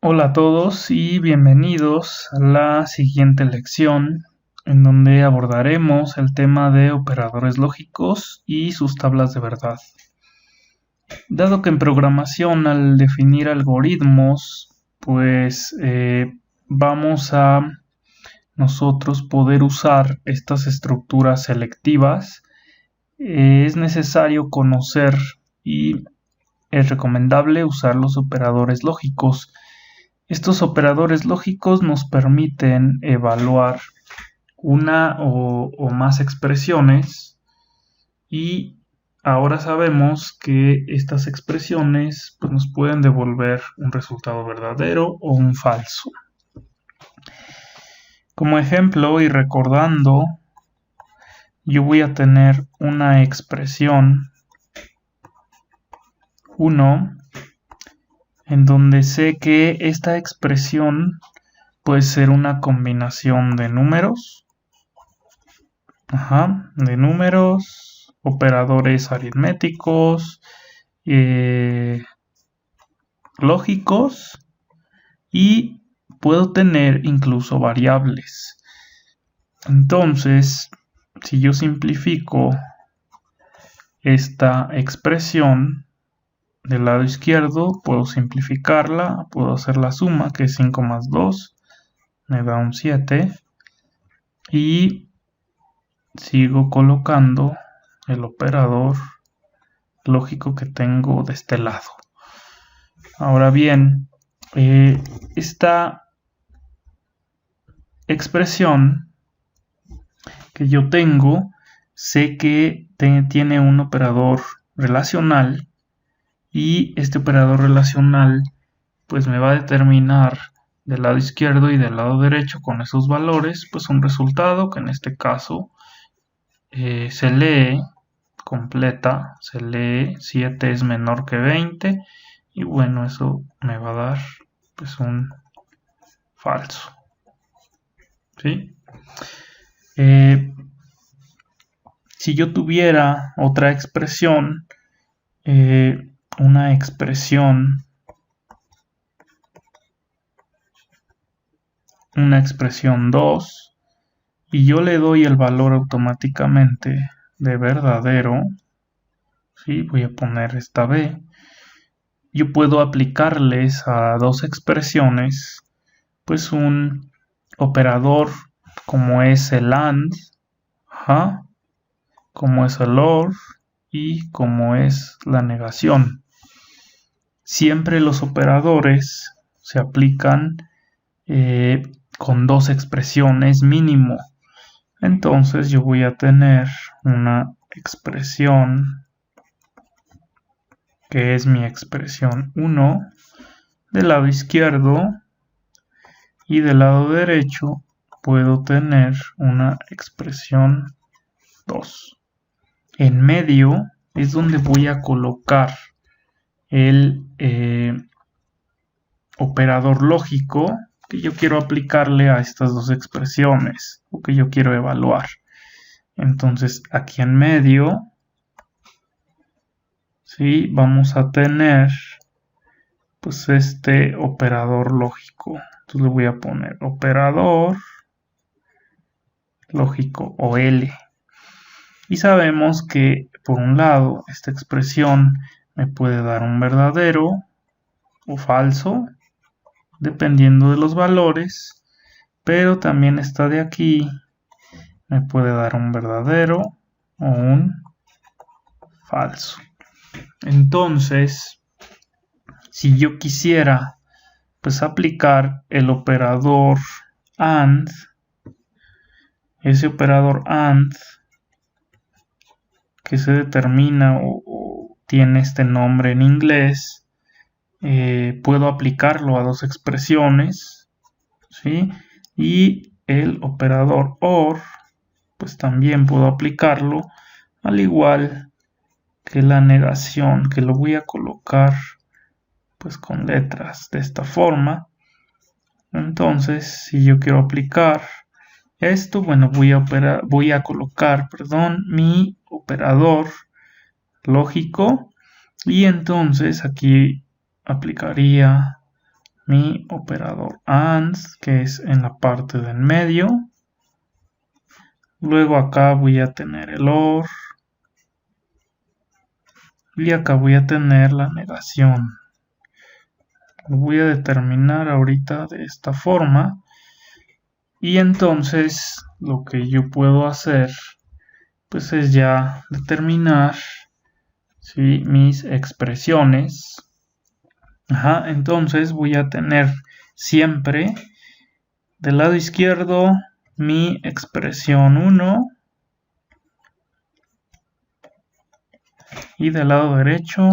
Hola a todos y bienvenidos a la siguiente lección en donde abordaremos el tema de operadores lógicos y sus tablas de verdad. Dado que en programación al definir algoritmos pues vamos a nosotros poder usar estas estructuras selectivas, es necesario conocer y es recomendable usar los operadores lógicos. Estos operadores lógicos nos permiten evaluar una o más expresiones y ahora sabemos que estas expresiones pues, nos pueden devolver un resultado verdadero o un falso. Como ejemplo y recordando, yo voy a tener una expresión 1 en donde sé que esta expresión puede ser una combinación de números, operadores aritméticos, lógicos, y puedo tener incluso variables. Entonces, si yo simplifico esta expresión del lado izquierdo, puedo simplificarla, puedo hacer la suma, que es 5 más 2, me da un 7, y sigo colocando el operador lógico que tengo de este lado. Ahora bien, esta expresión que yo tengo, sé que tiene un operador relacional, y este operador relacional pues me va a determinar del lado izquierdo y del lado derecho con esos valores pues un resultado que en este caso se lee completa, se lee 7 es menor que 20 y bueno, eso me va a dar pues un falso, ¿sí? Si yo tuviera otra expresión, una expresión 2 y yo le doy el valor automáticamente de verdadero, ¿sí? Voy a poner esta B. Yo puedo aplicarles a dos expresiones pues un operador como es el AND, como es el OR y como es la negación. Siempre los operadores se aplican con dos expresiones mínimo. Entonces yo voy a tener una expresión que es mi expresión 1 del lado izquierdo y del lado derecho puedo tener una expresión 2. En medio es donde voy a colocar el operador lógico que yo quiero aplicarle a estas dos expresiones o que yo quiero evaluar. Entonces aquí en medio, ¿sí? Vamos a tener pues este operador lógico. Entonces le voy a poner operador lógico o L. Y sabemos que por un lado esta expresión me puede dar un verdadero o falso dependiendo de los valores, pero también esta de aquí me puede dar un verdadero o un falso. Entonces, si yo quisiera pues aplicar el operador AND, ese operador AND que se determina o tiene este nombre en inglés, puedo aplicarlo a dos expresiones, ¿sí? Y el operador OR pues también puedo aplicarlo, al igual que la negación, que lo voy a colocar pues con letras de esta forma. Entonces, si yo quiero aplicar esto, bueno, voy a colocar, mi operador lógico y entonces aquí aplicaría mi operador AND, que es en la parte de en medio. Luego acá voy a tener el OR. Y acá voy a tener la negación. Lo voy a determinar ahorita de esta forma. Y entonces lo que yo puedo hacer pues es ya determinar, ¿sí?, mis expresiones. Entonces voy a tener siempre del lado izquierdo mi expresión 1 y del lado derecho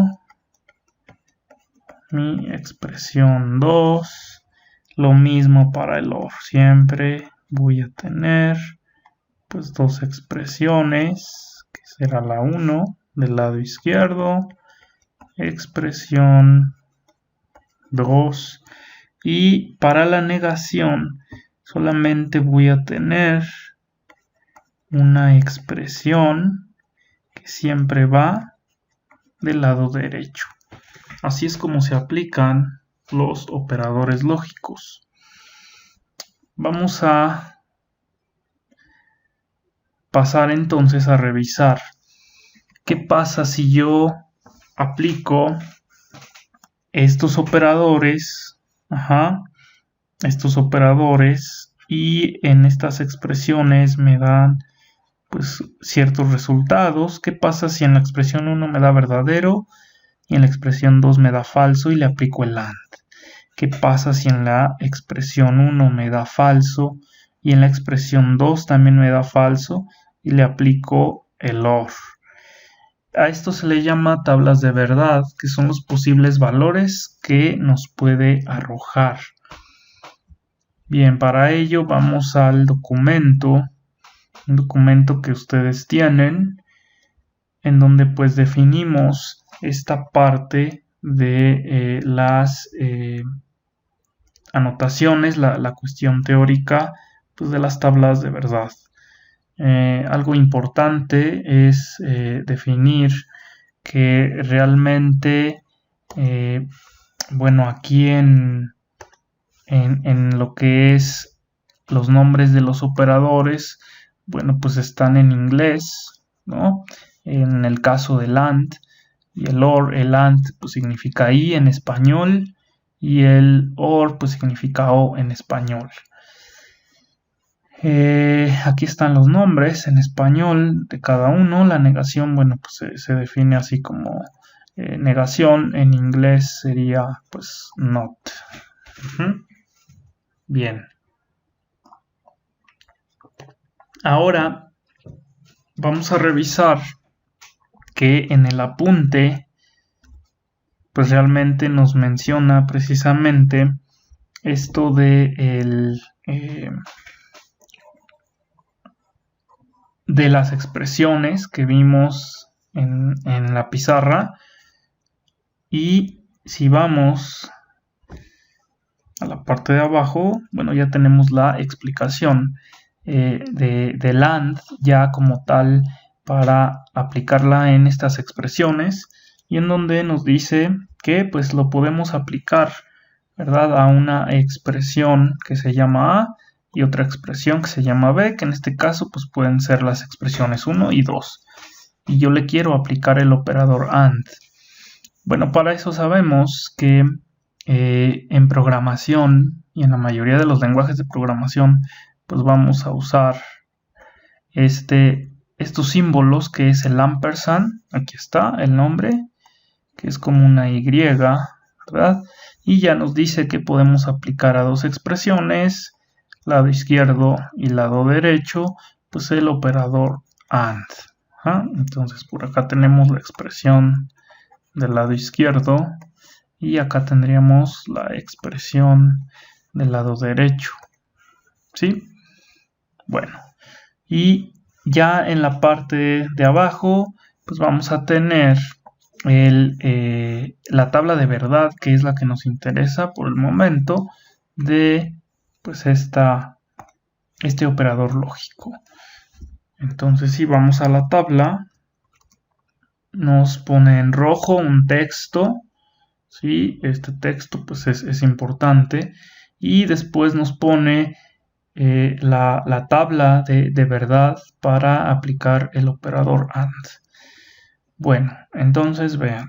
mi expresión 2. Lo mismo para el OR, siempre voy a tener pues dos expresiones, que será la 1 del lado izquierdo, expresión 2, y para la negación solamente voy a tener una expresión que siempre va del lado derecho. Así es como se aplican los operadores lógicos. Vamos a pasar entonces a revisar qué pasa si yo aplico estos operadores, y en estas expresiones me dan pues ciertos resultados. ¿Qué pasa si en la expresión 1 me da verdadero y en la expresión 2 me da falso y le aplico el AND? ¿Qué pasa si en la expresión 1 me da falso y en la expresión 2 también me da falso y le aplico el OR? A esto se le llama tablas de verdad, que son los posibles valores que nos puede arrojar. Bien, para ello vamos al documento, un documento que ustedes tienen, en donde pues definimos esta parte de las anotaciones, la cuestión teórica pues, de las tablas de verdad. Algo importante es definir que realmente, bueno, aquí en lo que es los nombres de los operadores, bueno, pues están en inglés, ¿no? En el caso del AND y el OR, el AND pues significa I en español y el OR pues significa O en español. Aquí están los nombres en español de cada uno. La negación, bueno, pues se define así como negación. En inglés sería pues not. Bien. Ahora vamos a revisar que en el apunte pues realmente nos menciona precisamente esto de de las expresiones que vimos en la pizarra. Y si vamos a la parte de abajo, bueno, ya tenemos la explicación del AND ya como tal para aplicarla en estas expresiones, y en donde nos dice que pues lo podemos aplicar, ¿verdad?, a una expresión que se llama A y otra expresión que se llama B, que en este caso pues pueden ser las expresiones 1 y 2. Y yo le quiero aplicar el operador AND. Bueno, para eso sabemos que en programación y en la mayoría de los lenguajes de programación pues vamos a usar estos símbolos, que es el ampersand, aquí está el nombre, que es como una Y, ¿verdad? Y ya nos dice que podemos aplicar a dos expresiones, lado izquierdo y lado derecho, pues el operador AND. Entonces por acá tenemos la expresión del lado izquierdo y acá tendríamos la expresión del lado derecho, ¿sí? Bueno, y ya en la parte de abajo pues vamos a tener la tabla de verdad, que es la que nos interesa por el momento, de pues este operador lógico. Entonces si vamos a la tabla, nos pone en rojo un texto ¿sí? Este texto pues es importante. Y después nos pone la tabla de verdad para aplicar el operador AND. Bueno, entonces vean,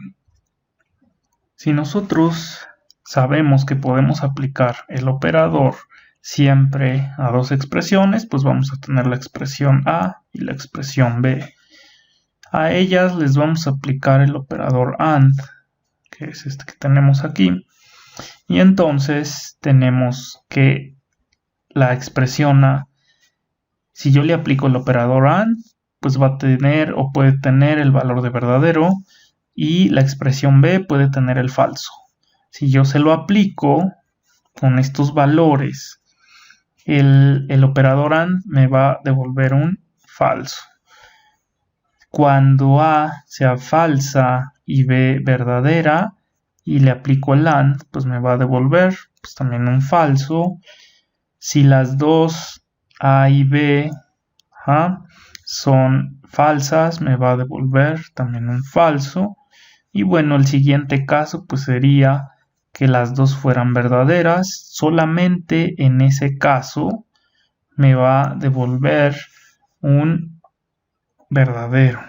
si nosotros sabemos que podemos aplicar el operador siempre a dos expresiones, pues vamos a tener la expresión A y la expresión B. A ellas les vamos a aplicar el operador AND, que es este que tenemos aquí. Y entonces tenemos que la expresión A, si yo le aplico el operador AND, pues va a tener o puede tener el valor de verdadero, y la expresión B puede tener el falso. Si yo se lo aplico con estos valores, el operador AND me va a devolver un falso. Cuando A sea falsa y B verdadera y le aplico el AND, pues me va a devolver pues también un falso. Si las dos A y B son falsas, me va a devolver también un falso. Y bueno, el siguiente caso pues sería que las dos fueran verdaderas. Solamente en ese caso me va a devolver un verdadero,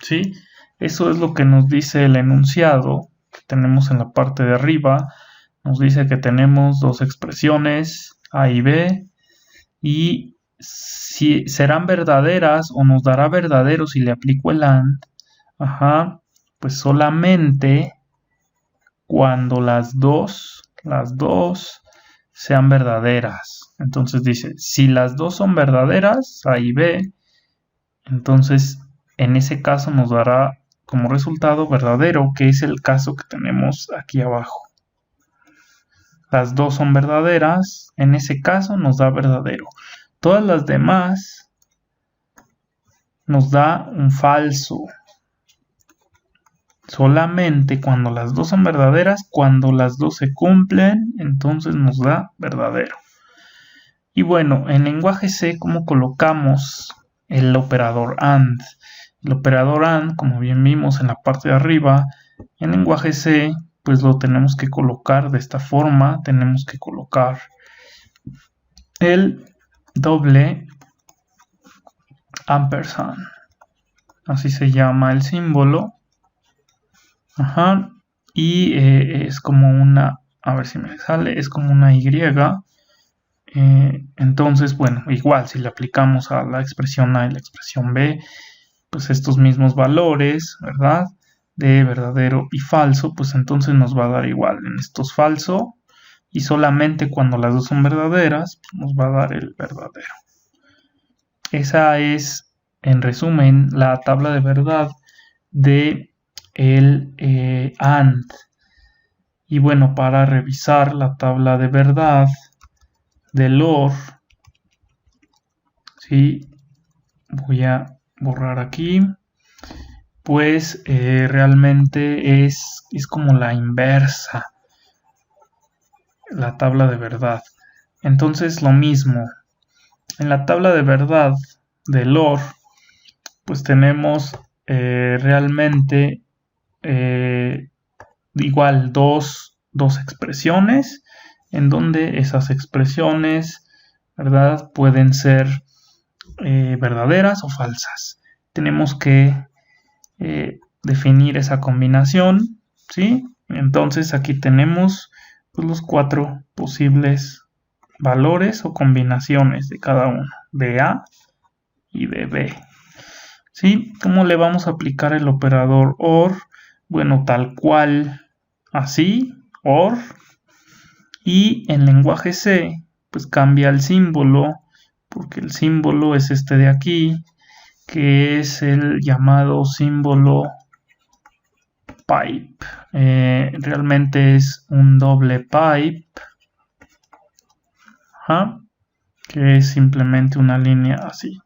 ¿sí? Eso es lo que nos dice el enunciado que tenemos en la parte de arriba. Nos dice que tenemos dos expresiones A y B, y si serán verdaderas o nos dará verdadero si le aplico el AND, pues solamente cuando las dos sean verdaderas. Entonces dice, si las dos son verdaderas, A y B, entonces en ese caso nos dará como resultado verdadero, que es el caso que tenemos aquí abajo. Las dos son verdaderas, en ese caso nos da verdadero. Todas las demás nos da un falso. Solamente cuando las dos son verdaderas, cuando las dos se cumplen, entonces nos da verdadero. Y bueno, en lenguaje C, ¿cómo colocamos el operador AND? El operador AND, como bien vimos en la parte de arriba, en lenguaje C, pues lo tenemos que colocar de esta forma. Tenemos que colocar el doble ampersand. Así se llama el símbolo. Y es como una, a ver si me sale, es como una Y. Entonces, bueno, igual si le aplicamos a la expresión A y la expresión B, pues estos mismos valores, ¿verdad? De verdadero y falso, pues entonces nos va a dar igual. En estos falso, y solamente cuando las dos son verdaderas, pues nos va a dar el verdadero. Esa es, en resumen, la tabla de verdad de el AND. Y bueno, para revisar la tabla de verdad del OR, ¿sí? Voy a borrar aquí. Pues realmente es como la inversa, la tabla de verdad. Entonces lo mismo, en la tabla de verdad del OR, pues tenemos realmente igual dos expresiones, en donde esas expresiones, ¿verdad?, pueden ser verdaderas o falsas. Tenemos que definir esa combinación, ¿sí? Entonces aquí tenemos pues, los cuatro posibles valores o combinaciones de cada uno, de A y de B. ¿Sí? ¿Cómo le vamos a aplicar el operador OR? Bueno, tal cual, así, OR. Y en lenguaje C, pues cambia el símbolo, porque el símbolo es este de aquí, que es el llamado símbolo pipe. Realmente es un doble pipe, que es simplemente una línea así.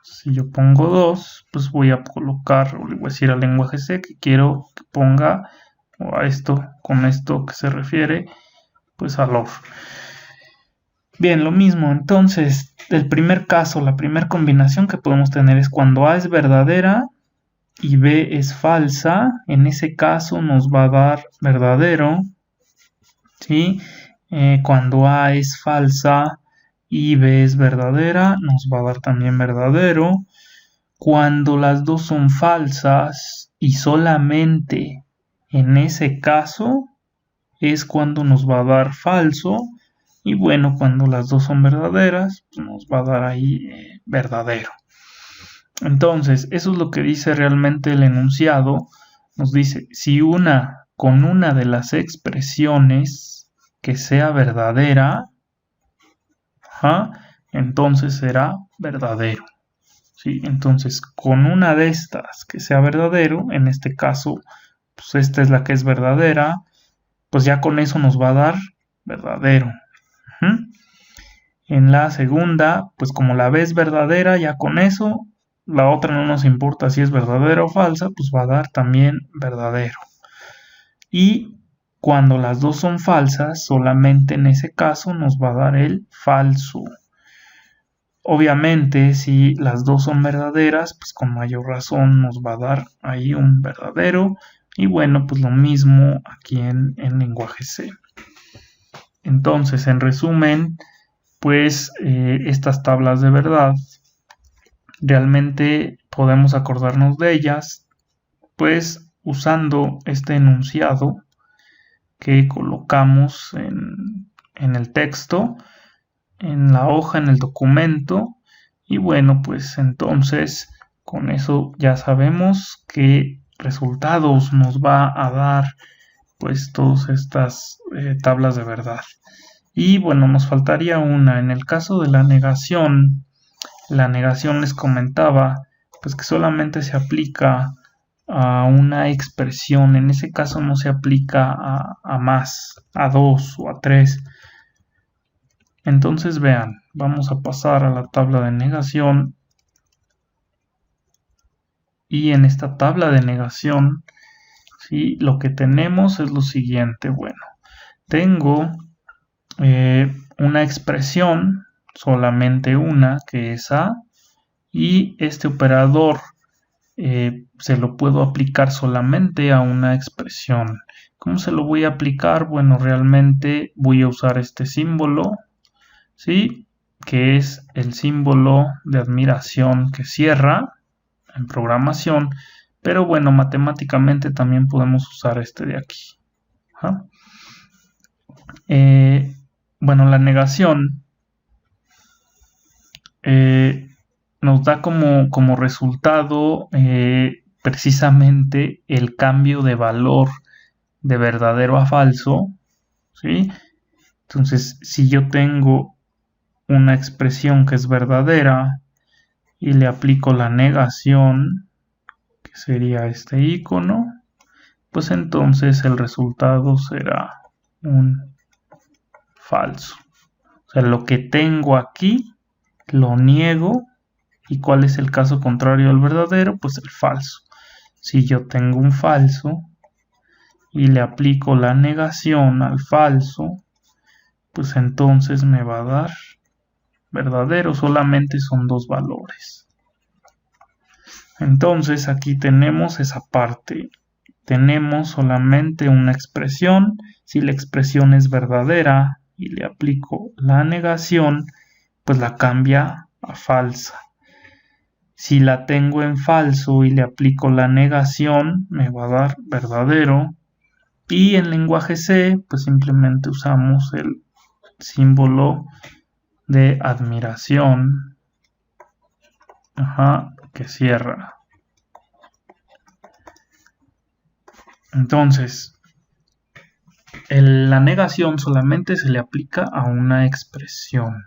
Si yo pongo 2, pues voy a colocar, o le voy a decir al lenguaje C que quiero que ponga, o a esto, con esto que se refiere, pues al OR. Bien, lo mismo, entonces, el primer caso, la primera combinación que podemos tener es cuando A es verdadera, y B es falsa, en ese caso nos va a dar verdadero, ¿sí? Cuando A es falsa y B es verdadera, nos va a dar también verdadero. Cuando las dos son falsas y solamente en ese caso es cuando nos va a dar falso. Y bueno, cuando las dos son verdaderas, pues nos va a dar ahí verdadero. Entonces, eso es lo que dice realmente el enunciado. Nos dice, si con una de las expresiones que sea verdadera, entonces será verdadero. ¿Sí? Entonces, con una de estas que sea verdadero, en este caso, pues esta es la que es verdadera, pues ya con eso nos va a dar verdadero. En la segunda, pues como la B es verdadera, ya con eso, la otra no nos importa si es verdadera o falsa, pues va a dar también verdadero. Y cuando las dos son falsas, solamente en ese caso nos va a dar el falso. Obviamente, si las dos son verdaderas, pues con mayor razón nos va a dar ahí un verdadero. Y bueno, pues lo mismo aquí en lenguaje C. Entonces, en resumen, pues estas tablas de verdad realmente podemos acordarnos de ellas, pues usando este enunciado que colocamos en el texto, en la hoja, en el documento. Y bueno, pues entonces con eso ya sabemos qué resultados nos va a dar pues todas estas tablas de verdad. Y bueno, nos faltaría una. En el caso de la negación les comentaba pues que solamente se aplica a una expresión. En ese caso no se aplica a más, a dos o a tres. Entonces vean, vamos a pasar a la tabla de negación. Y en esta tabla de negación, ¿sí? Lo que tenemos es lo siguiente. Bueno, tengo una expresión, solamente una, que es A, y este operador se lo puedo aplicar solamente a una expresión. ¿Cómo se lo voy a aplicar? Bueno, realmente voy a usar este símbolo, ¿sí? Que es el símbolo de admiración que cierra en programación, pero bueno, matemáticamente también podemos usar este de aquí. Bueno, la negación nos da como resultado precisamente el cambio de valor de verdadero a falso, ¿sí? Entonces, si yo tengo una expresión que es verdadera y le aplico la negación, que sería este icono, pues entonces el resultado será un falso. O sea, lo que tengo aquí lo niego. ¿Y cuál es el caso contrario al verdadero? Pues el falso. Si yo tengo un falso y le aplico la negación al falso, pues entonces me va a dar verdadero. Solamente son dos valores. Entonces aquí tenemos esa parte. Tenemos solamente una expresión. Si la expresión es verdadera y le aplico la negación, pues la cambia a falsa. Si la tengo en falso y le aplico la negación, me va a dar verdadero. Y en lenguaje C, pues simplemente usamos el símbolo de admiración, que cierra. Entonces, la negación solamente se le aplica a una expresión.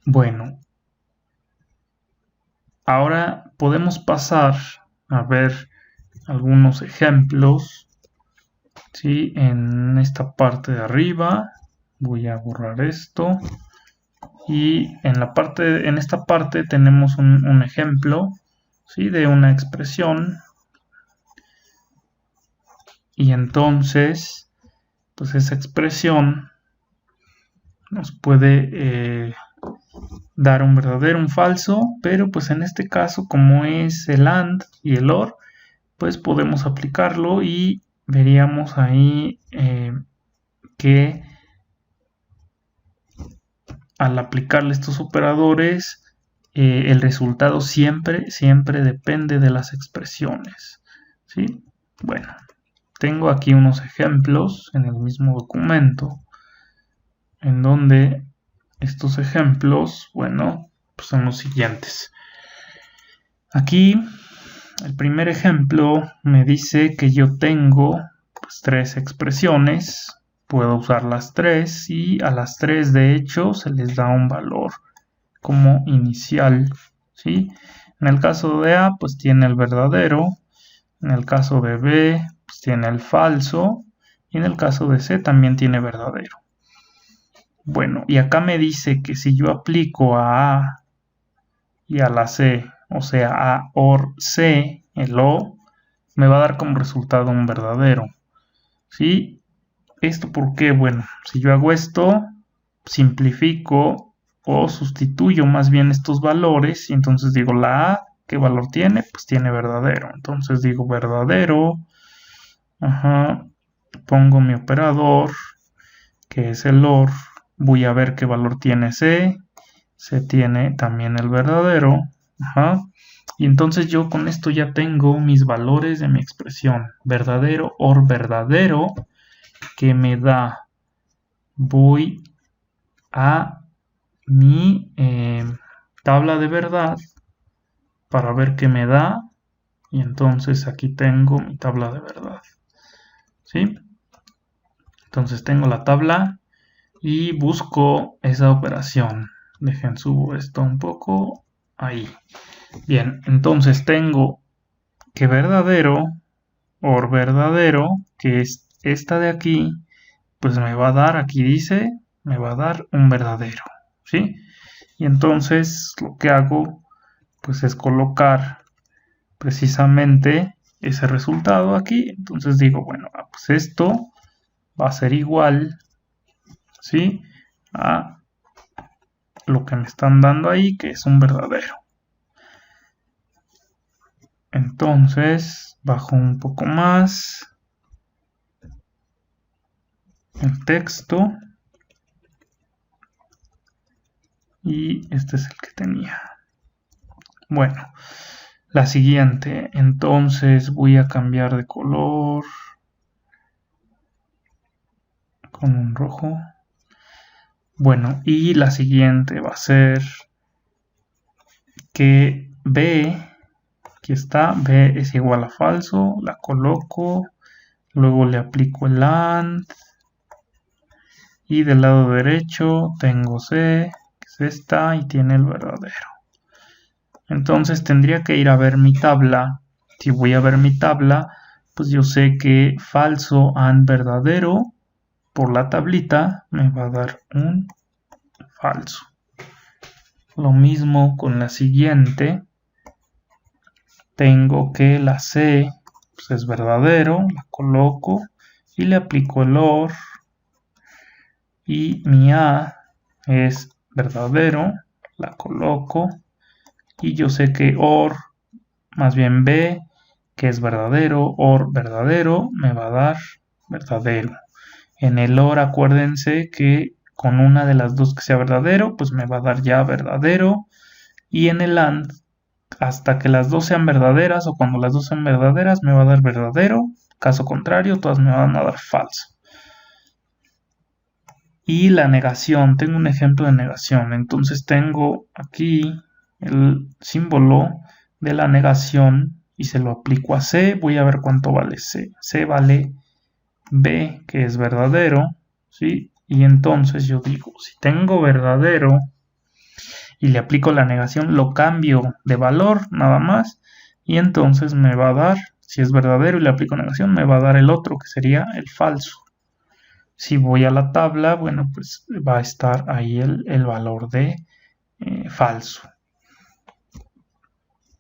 Bueno, ahora podemos pasar a ver algunos ejemplos, ¿sí? En esta parte de arriba voy a borrar esto y en esta parte tenemos un ejemplo, ¿sí? De una expresión, y entonces pues esa expresión nos puede dar un verdadero, un falso, pero pues en este caso, como es el AND y el OR, pues podemos aplicarlo y veríamos ahí que al aplicarle estos operadores, el resultado siempre depende de las expresiones, ¿sí? Bueno, tengo aquí unos ejemplos en el mismo documento, en donde estos ejemplos, bueno, pues son los siguientes. Aquí, el primer ejemplo me dice que yo tengo pues, 3 expresiones. Puedo usar las 3 y a las 3 de hecho se les da un valor como inicial, ¿sí? En el caso de A pues tiene el verdadero, en el caso de B pues tiene el falso y en el caso de C también tiene verdadero. Bueno, y acá me dice que si yo aplico a A y a la C, o sea A OR C, el O, me va a dar como resultado un verdadero, ¿sí? ¿Esto por qué? Bueno, si yo hago esto, simplifico o sustituyo más bien estos valores y entonces digo la A, ¿qué valor tiene? Pues tiene verdadero. Entonces digo verdadero, pongo mi operador, que es el OR, voy a ver qué valor tiene C, C tiene también el verdadero, y entonces yo con esto ya tengo mis valores de mi expresión, verdadero, OR verdadero, que me da, voy a mi tabla de verdad para ver qué me da y entonces aquí tengo mi tabla de verdad, ¿sí? Entonces tengo la tabla y busco esa operación. Dejen subo esto un poco, ahí. Bien, entonces tengo que verdadero, OR verdadero, que es esta de aquí, pues me va a dar, aquí dice, me va a dar un verdadero, ¿sí? Y entonces lo que hago, pues es colocar precisamente ese resultado aquí. Entonces digo, bueno, pues esto va a ser igual, ¿sí? A lo que me están dando ahí, que es un verdadero. Entonces, bajo un poco más el texto. Y este es el que tenía. Bueno, la siguiente. Entonces voy a cambiar de color con un rojo. Bueno, y la siguiente va a ser que B, aquí está, B es igual a falso, la coloco, luego le aplico el AND, y del lado derecho tengo C, que es esta, y tiene el verdadero. Entonces tendría que ir a ver mi tabla. Si voy a ver mi tabla, pues yo sé que falso AND verdadero, por la tablita, me va a dar un falso. Lo mismo con la siguiente. Tengo que la C pues es verdadero, la coloco y le aplico el OR. Y mi A es verdadero, la coloco. Y yo sé que OR, más bien B, que es verdadero, OR verdadero, me va a dar verdadero. En el OR acuérdense que con una de las dos que sea verdadero, pues me va a dar ya verdadero. Y en el AND, hasta que las dos sean verdaderas o cuando las dos sean verdaderas, me va a dar verdadero. Caso contrario, todas me van a dar falso. Y la negación, tengo un ejemplo de negación. Entonces tengo aquí el símbolo de la negación y se lo aplico a C. Voy a ver cuánto vale C. C vale B, que es verdadero, ¿sí? Y entonces yo digo, si tengo verdadero y le aplico la negación, lo cambio de valor nada más y entonces me va a dar, si es verdadero y le aplico negación, me va a dar el otro que sería el falso. Si voy a la tabla, bueno, pues va a estar ahí el valor de falso.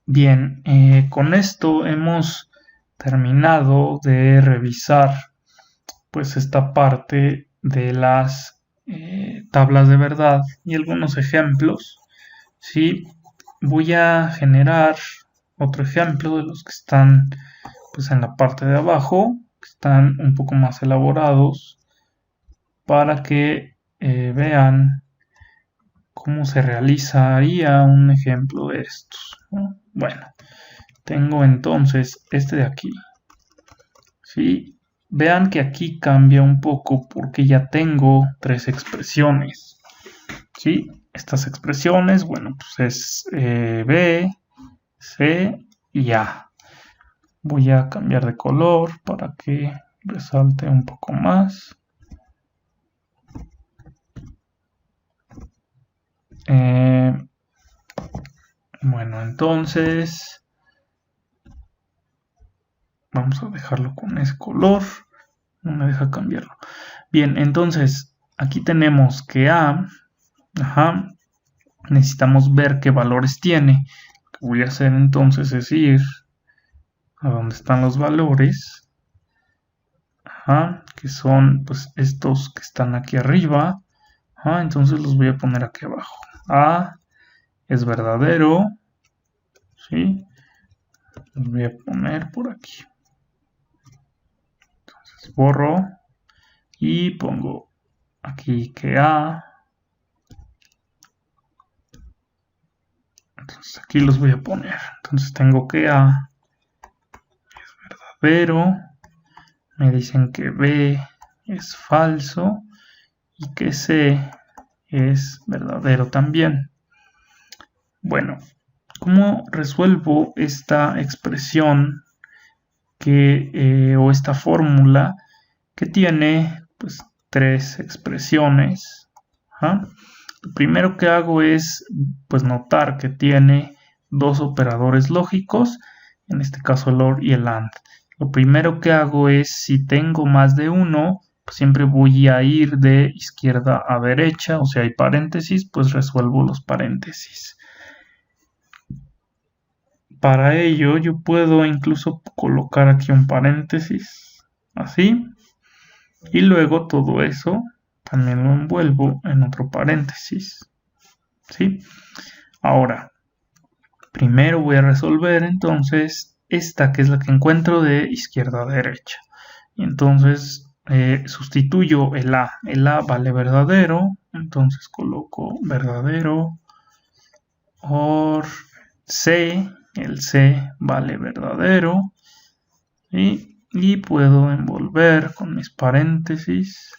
Bien, con esto hemos terminado de revisar pues esta parte de las tablas de verdad y algunos ejemplos. ¿Sí? Voy a generar otro ejemplo de los que están pues en la parte de abajo, que están un poco más elaborados, para que vean cómo se realizaría un ejemplo de estos, ¿no? Bueno, tengo entonces este de aquí. ¿Sí? Vean que aquí cambia un poco porque ya tengo tres expresiones. ¿Sí? Estas expresiones, bueno, pues es B, C y A. Voy a cambiar de color para que resalte un poco más. Bueno, entonces vamos a dejarlo con ese color. No me deja cambiarlo. Bien, entonces aquí tenemos que A, necesitamos ver qué valores tiene. Lo que voy a hacer entonces es ir a donde están los valores, que son pues estos que están aquí arriba. Entonces los voy a poner aquí abajo. A es verdadero, ¿sí? Los voy a poner por aquí. Entonces borro y pongo aquí que A. Entonces aquí los voy a poner. Entonces tengo que A es verdadero. Me dicen que B es falso y que C es verdadero también. Bueno, ¿cómo resuelvo esta expresión o esta fórmula que tiene pues tres expresiones? Lo primero que hago es pues notar que tiene dos operadores lógicos, en este caso el OR y el AND. Lo primero que hago es, si tengo más de uno, pues siempre voy a ir de izquierda a derecha, o sea hay paréntesis, pues resuelvo los paréntesis. Para ello yo puedo incluso colocar aquí un paréntesis, así, y luego todo eso también lo envuelvo en otro paréntesis, ¿sí? Ahora, primero voy a resolver entonces esta, que es la que encuentro de izquierda a derecha. Y entonces sustituyo el A. El A vale verdadero, entonces coloco verdadero. OR C, el C vale verdadero. Y puedo envolver con mis paréntesis.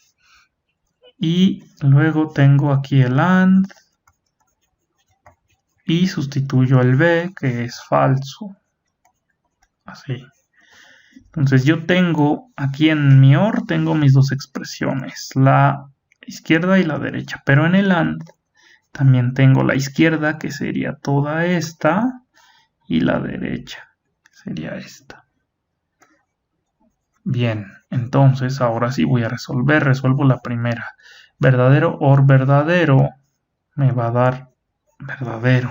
Y luego tengo aquí el AND y sustituyo el B, que es falso. Así. Entonces yo tengo aquí en mi OR tengo mis dos expresiones, la izquierda y la derecha, pero en el AND también tengo la izquierda, que sería toda esta, y la derecha, que sería esta. Bien, entonces ahora sí voy a resolver. Resuelvo la primera. Verdadero OR verdadero me va a dar verdadero.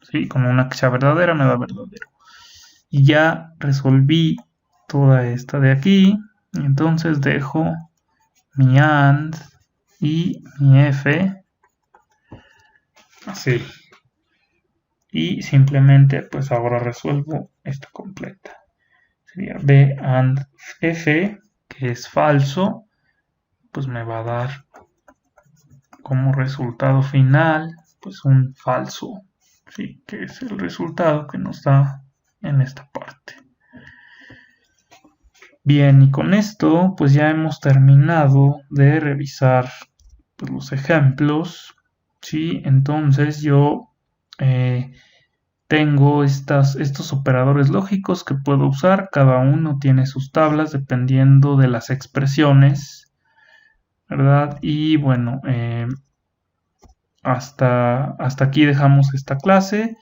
¿Sí? Con una que sea verdadera me da verdadero. Y ya resolví toda esta de aquí. Entonces dejo mi AND y mi F así. Y simplemente pues ahora resuelvo esta completa. Sería B AND F, que es falso, pues me va a dar como resultado final pues un falso, ¿sí? Que es el resultado que nos da en esta parte. Bien, y con esto pues ya hemos terminado de revisar pues, los ejemplos, ¿sí? Entonces yo tengo estos operadores lógicos que puedo usar. Cada uno tiene sus tablas dependiendo de las expresiones, ¿verdad? Y bueno, hasta aquí dejamos esta clase.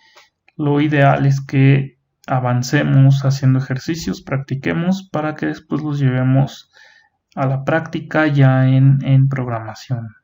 Lo ideal es que avancemos haciendo ejercicios, practiquemos para que después los llevemos a la práctica ya en programación.